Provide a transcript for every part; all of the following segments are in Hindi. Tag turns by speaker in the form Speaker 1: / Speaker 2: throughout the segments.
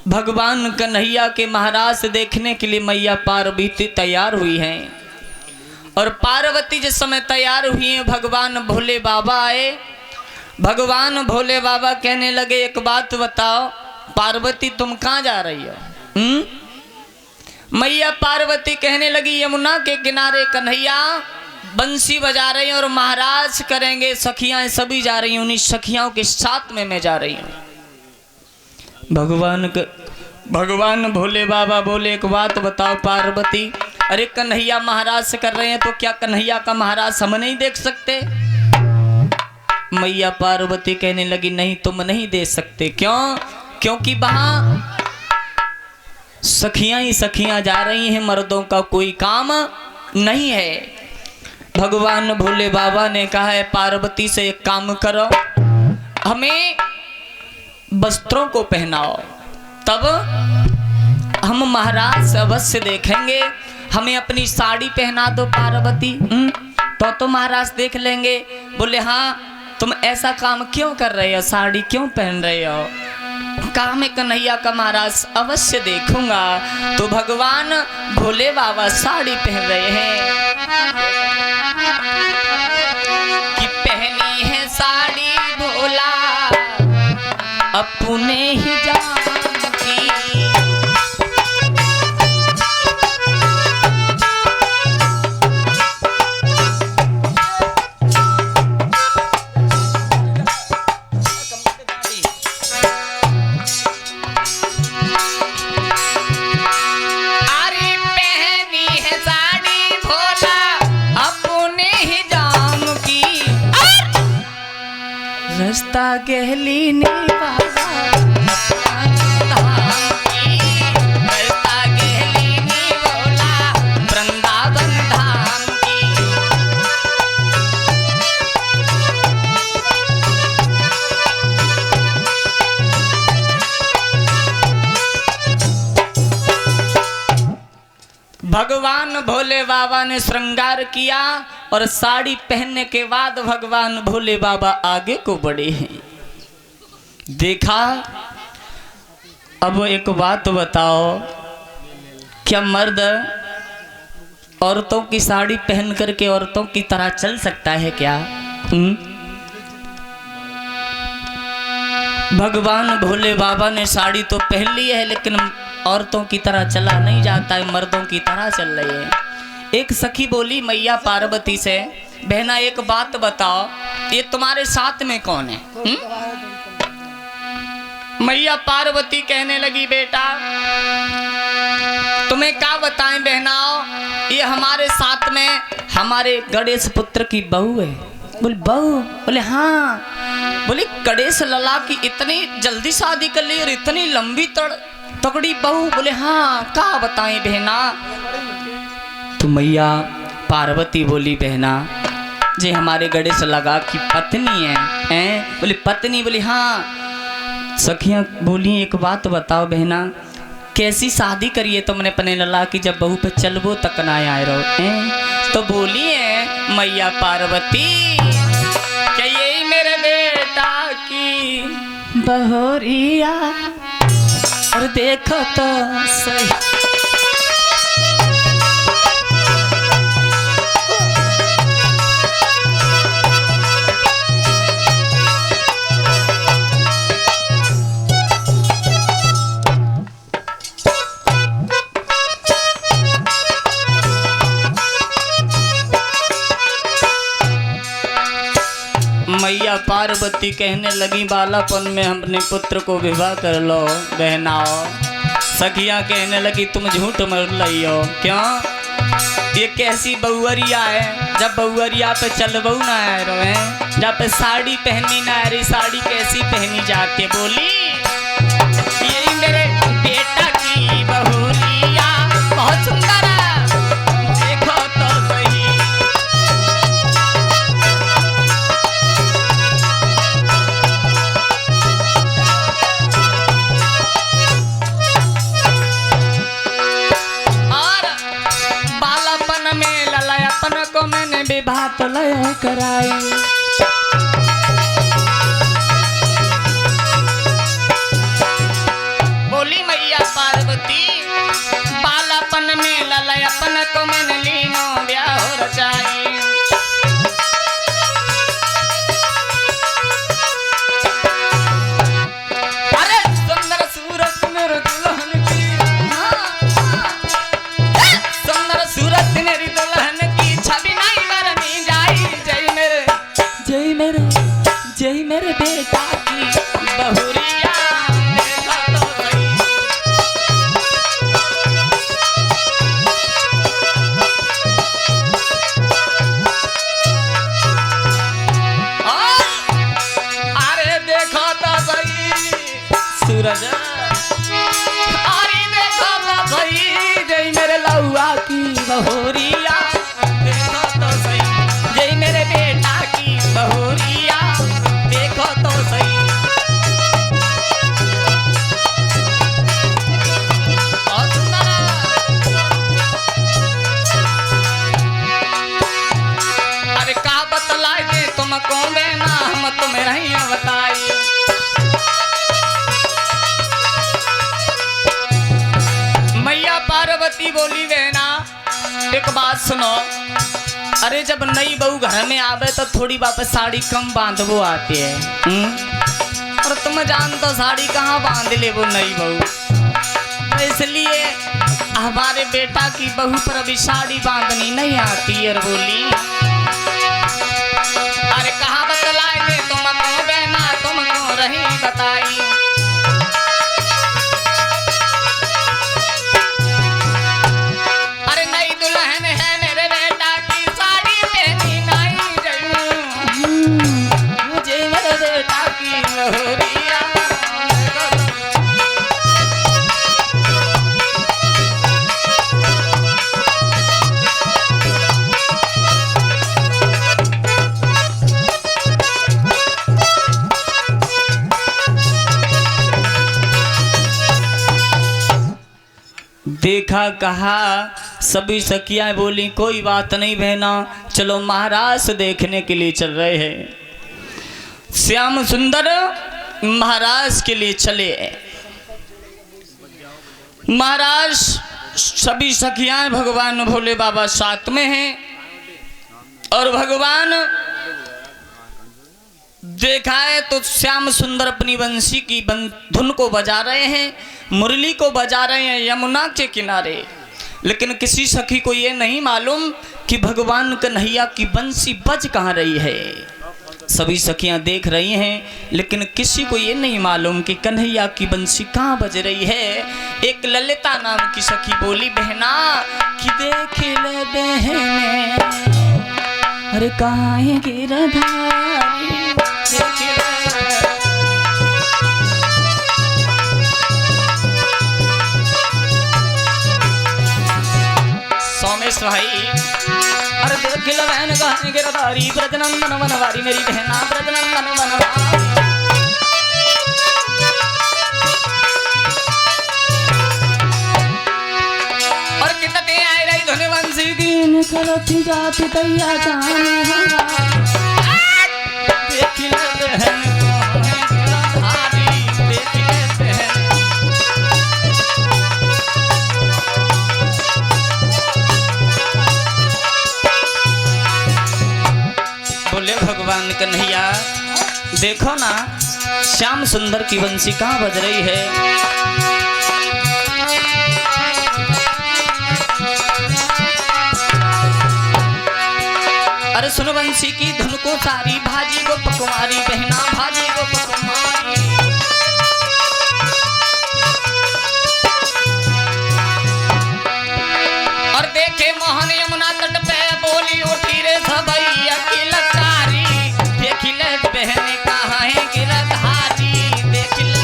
Speaker 1: भगवान कन्हैया के महाराज देखने के लिए मैया पार्वती तैयार हुई हैं। और पार्वती जिस समय तैयार हुई हैं, भगवान भोले बाबा आए। भगवान भोले बाबा कहने लगे एक बात बताओ पार्वती तुम कहाँ जा रही हो? मैया पार्वती कहने लगी यमुना के किनारे कन्हैया बंसी बजा रही हैं और महाराज करेंगे, सखियां सभी जा रही हैं, उन्हीं सखियाओं के साथ में मैं जा रही हूँ। भगवान भोले बाबा बोले एक बात बताओ पार्वती, अरे कन्हैया महाराज कर रहे हैं तो क्या कन्हैया का महाराज हम नहीं देख सकते? मैया पार्वती कहने लगी नहीं तुम नहीं दे सकते। क्यों? क्योंकि वहां सखियां ही सखियां जा रही हैं, मर्दों का कोई काम नहीं है। भगवान भोले बाबा ने कहा है पार्वती से एक काम करो, हमें वस्त्रों को पहनाओ, तब हम महाराज अवश्य देखेंगे। हमें अपनी साड़ी पहना दो पार्वती, तो महाराज देख लेंगे। बोले हाँ तुम ऐसा काम क्यों कर रहे हो, साड़ी क्यों पहन रहे हो? कहा मैं कन्हैया का महाराज अवश्य देखूंगा। तो भगवान भोले बाबा साड़ी पहन रहे हैं कि पहनी है साड़ी भोला अपने ही जान की। रास्ता गहली ने वृंदावन धाम की। भगवान भोले बाबा ने श्रृंगार किया और साड़ी पहनने के बाद भगवान भोले बाबा आगे को बढ़े हैं। देखा अब एक बात बताओ, क्या मर्द औरतों की साड़ी पहन करके औरतों की तरह चल सकता है क्या? भगवान भोले बाबा ने साड़ी तो पहन ली है लेकिन औरतों की तरह चला नहीं जाता है, मर्दों की तरह चल रही है। एक सखी बोली मैया पार्वती से, बहना एक बात बताओ ये तुम्हारे साथ में कौन है? मैया पार्वती कहने लगी बेटा तुम्हें क्या बताएं बहनाओ, ये हमारे साथ में हमारे गणेश पुत्र की बहू है। बोले बहू? बोले हाँ। बोले गणेश लला की इतनी जल्दी शादी कर ली और इतनी लंबी तगड़ी बहू? बोले हाँ। क्या बताएं बहना? तो मैया पार्वती बोली बहना जे हमारे गणेश लगा की पत्नी है? बोली पत्नी? बोली हाँ। सखियां बोली एक बात बताओ बहना कैसी शादी करिए तुमने अपने लला की जब बहू पे चलबो तक ना आए रहो? तो बोली है मैया पार्वती क्या यही मेरे बेटा की बहोरिया और देखो तो सही। मैया पार्वती कहने लगी बालापन में अपने पुत्र को विवाह कर लो बहनाओ। सखियां कहने लगी तुम झूठ मर रही हो। क्यों? ये कैसी बहुअरिया है, जब बहुअरिया पे चल बहु ना आ रहे हैं, जब पे साड़ी पहनी ना आ रही, साड़ी कैसी पहनी जाके? बोली यही मेरे बेटा की बहुरिया बहुत सुंदर है, देखो तो सही। में ललायपन को मैंने विवाह तो लय कराई। अरे देखो तो सही जय मेरे लौआ की बहुरिया, देखो तो सही जय मेरे बेटा की बहुरिया, देखो तो सही। अरे का बतलाए दे तुमको देना हम तुम्हें नहीं बताई। मैया पार्वती बोली बहना एक बात सुनो, अरे जब नई बहू घर में आवे तो थोड़ी वापस साड़ी कम बांधवो आती है। और तुम जानते हो साड़ी कहाँ बांध ले वो नई बहू, तो इसलिए हमारे बेटा की बहू पर अभी साड़ी बांधनी नहीं आती है। बोली अरे कहाँ बतलाए दे तुमको बहना तुमको रही बताई। अरे नई दुल्हन है मेरे बेटा की साड़ी पहनी नहीं गई, मुझे मेरे बेटा की लोरिया। देखा कहा सभी सखियां बोली कोई बात नहीं बहना, चलो महाराज देखने के लिए चल रहे हैं। श्याम सुंदर महाराज के लिए चले। महाराज सभी सखियां भगवान भोले बाबा साथ में हैं और भगवान देखा है तो श्याम सुंदर अपनी बंसी की धुन को बजा रहे हैं, मुरली को बजा रहे हैं यमुना के किनारे। लेकिन किसी सखी को ये नहीं मालूम कि भगवान कन्हैया की बंसी बज कहाँ रही है। सभी सखियां देख रही हैं लेकिन किसी को ये नहीं मालूम कि कन्हैया की बंसी कहाँ बज रही है। एक ललिता नाम की सखी बोली बहना कि देख ले बहने अरे कहाँ है गिरधारी, देख ले। सोमेश भाई अरे देख लो बहन कहानी गिरधारी, ब्रजनंदन वनवारी मेरी बहना ब्रजनंदन वनवारी। और कितने आए रही धुनवंशी की निकलती जाती तैया जाने देख ले बहन गिरधारी, देख ले बहन। बोले भगवान कन्हैया देखो ना श्याम सुंदर की बंसी कहाँ बज रही है। अरे सुनो बंसी की धुन को सारी भाजी को पकवारी बहना भाजी को पकवारी। और देखे मोहन यमुना तट पे बोली उठी रे सबैया की लकारी, देख ले बहन कहाँ है गिरधारी, देख ले।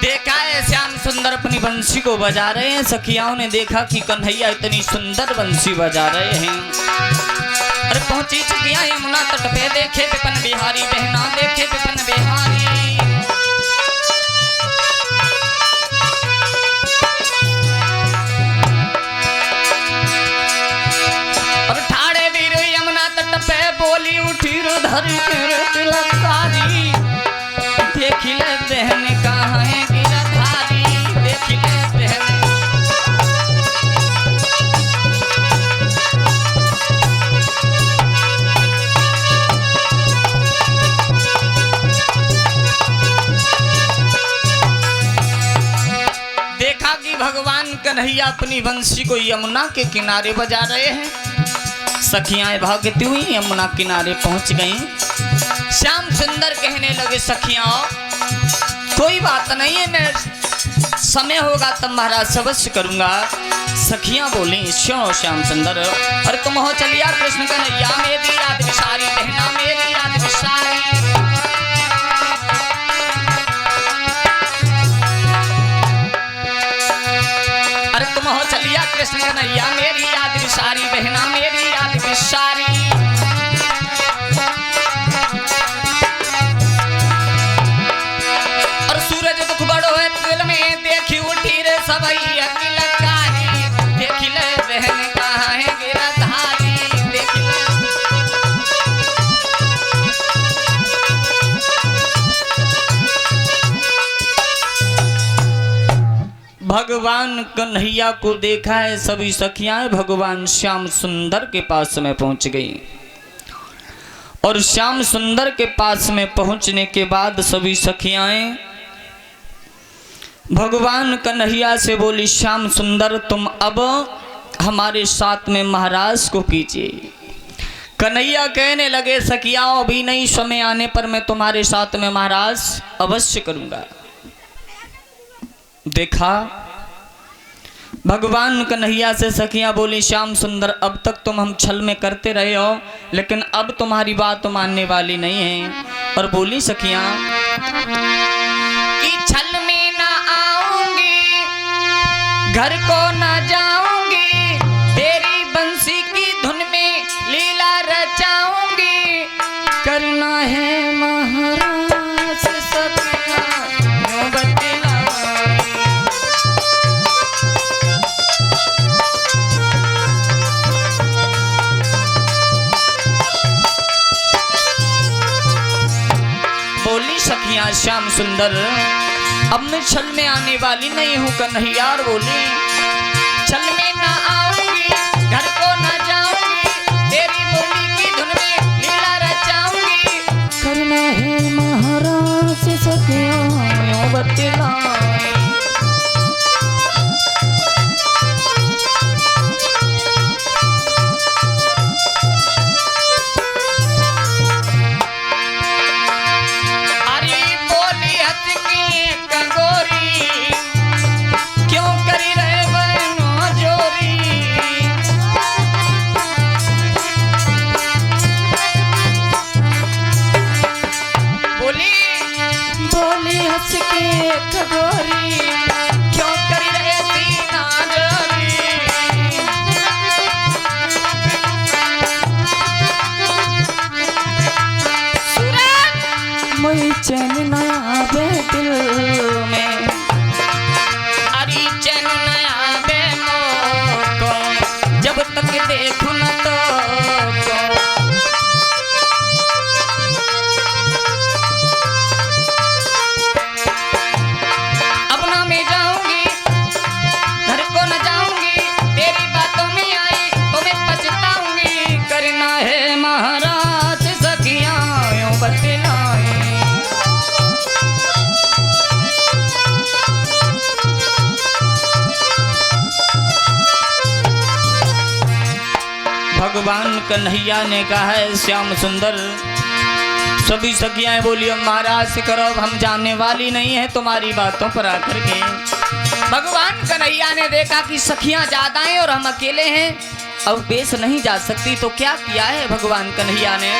Speaker 1: देखा है श्याम सुंदर अपनी बंसी को बजा रहे हैं। सखियाओं ने देखा कि कन्हैया इतनी सुंदर बंसी बजा रहे हैं। अरे पहुंची चुकिया यमुना तट पे देखे विपिन बिहारी बहना देखे विपिन बिहारी। और ठाड़े वीर यमुना तट पे बोली उठी रो धरी के लकारी, देख ले बहन कहाँ है गिरधारी, देख ले बहन। देखा कि भगवान कन्हैया अपनी बंसी को यमुना के किनारे बजा रहे हैं। सखियां भागती हुई यमुना किनारे पहुंच गईं। श्याम सुंदर कहने लगे सखियां कोई बात नहीं है, मैं समय होगा तब महाराज अवश्य करूंगा। सखियां बोली श्यो श्याम सुंदर, अरे तुम हो चलिया कृष्ण कन्हैया मेरी याद विसारी, बहना मेरी याद विसारी। अरे तुम हो चलिया कृष्ण कन्हैया मेरी याद विसारी, बहना मेरी याद विसारी। और सूरज दुख बड़ो है दिल में, देखी उठी रे सबई अकिल कारी, देखी ले बहन कहाँ है गिरधारी, देखी ले। भगवान कन्हैया को देखा है सभी सखियां भगवान श्याम सुंदर के पास में पहुंच गई। और श्याम सुंदर के पास में पहुंचने के बाद सभी सखियां भगवान कन्हैया से बोली श्याम सुंदर तुम अब हमारे साथ में महाराज को कीजिए। कन्हैया कहने लगे सखियाओं अभी नहीं, समय आने पर मैं तुम्हारे साथ में महाराज अवश्य करूंगा। देखा भगवान कन्हैया से सखियां बोली श्याम सुंदर अब तक तुम हम छल में करते रहे हो, लेकिन अब तुम्हारी बात मानने वाली नहीं है। और बोली सखियां कि छल में ना आऊंगी, घर को ना जाऊंगी, तेरी बंसी की धुन में लीला रचाऊंगी। करना है महाराज सखियां सखियां श्याम सुंदर अब मैं छल में आने वाली नहीं हूँ। कन्हैया बोली छल में ना आऊंगी, घर को ना जाऊंगी, तेरी बोली की धुन में लीला रचाऊंगी। करना है महाराज सखियां बतलाए। चैन नया बे दिल में, अरे चैन नया बे को जब तक देखूं न तो अब ना मैं जाऊंगी, घर को न जाऊंगी, तेरी बातों में आई तो मैं पछताऊंगी। करना है महाराज सखियां यूं बतलाए। भगवान कन्हैया ने कहा है श्याम सुंदर, सभी सखियां बोली अब महाराज से करो, हम जानने वाली नहीं है तुम्हारी बातों पर आकर के। भगवान कन्हैया ने देखा कि सखियां ज्यादा हैं और हम अकेले हैं, अब पेश नहीं जा सकती, तो क्या किया है भगवान कन्हैया ने,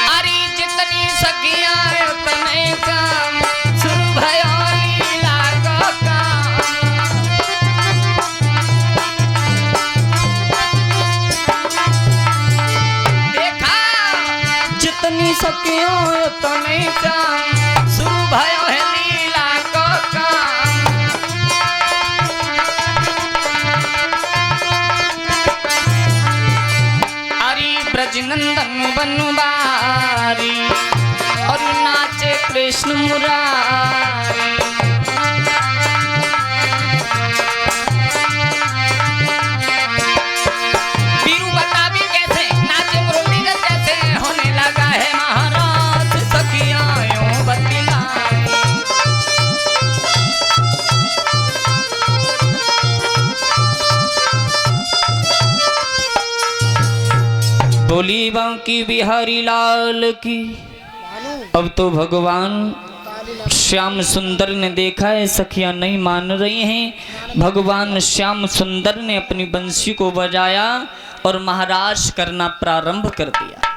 Speaker 1: अरे जितनी सखियां उतने काम शुरू भयो लीला को काम। जितनी सखियों उतने काम शुरू भयो है लीला को काम। अरे ब्रजनंदन बनवारी और नाचे कृष्ण मुरारी। बोली बांकी बिहारी लाल की। अब तो भगवान श्याम सुंदर ने देखा है सखियां नहीं मान रही हैं। भगवान श्याम सुंदर ने अपनी बंसी को बजाया और महाराज करना प्रारंभ कर दिया।